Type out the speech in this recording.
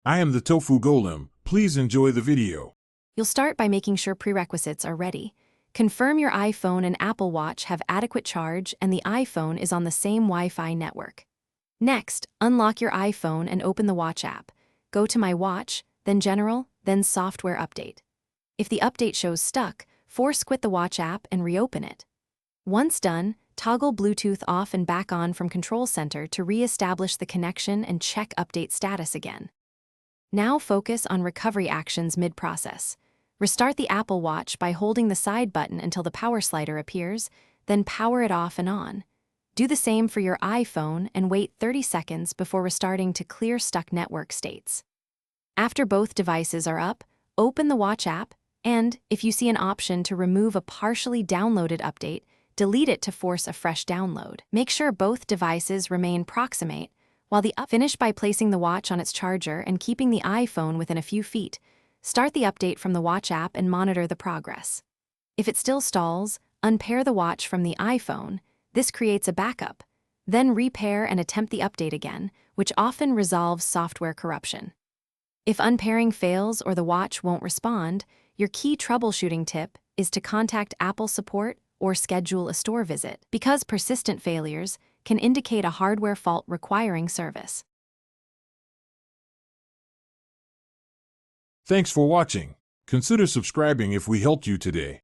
I am the Tofu Golem. Please enjoy the video. You'll start by making sure prerequisites are ready. Confirm your iPhone and Apple Watch have adequate charge and the iPhone is on the same Wi-Fi network. Next, unlock your iPhone and open the Watch app. Go to My Watch, then General, then Software Update. If the update shows stuck, force quit the Watch app and reopen it. Once done, toggle Bluetooth off and back on from Control Center to re-establish the connection and check update status again. Now focus on recovery actions mid-process. Restart the Apple Watch by holding the side button until the power slider appears, then power it off and on. Do the same for your iPhone and wait 30 seconds before restarting to clear stuck network states. After both devices are up, open the Watch app, and, if you see an option to remove a partially downloaded update, delete it to force a fresh download. Make sure both devices remain proximate, while finish by placing the watch on its charger and keeping the iPhone within a few feet. Start the update from the Watch app and monitor the progress. If it still stalls, unpair the watch from the iPhone. This creates a backup. Then repair and attempt the update again, which often resolves software corruption. If unpairing fails or the watch won't respond, your key troubleshooting tip is to contact Apple support or schedule a store visit, because persistent failures can indicate a hardware fault requiring service. Thanks for watching. Consider subscribing if we helped you today.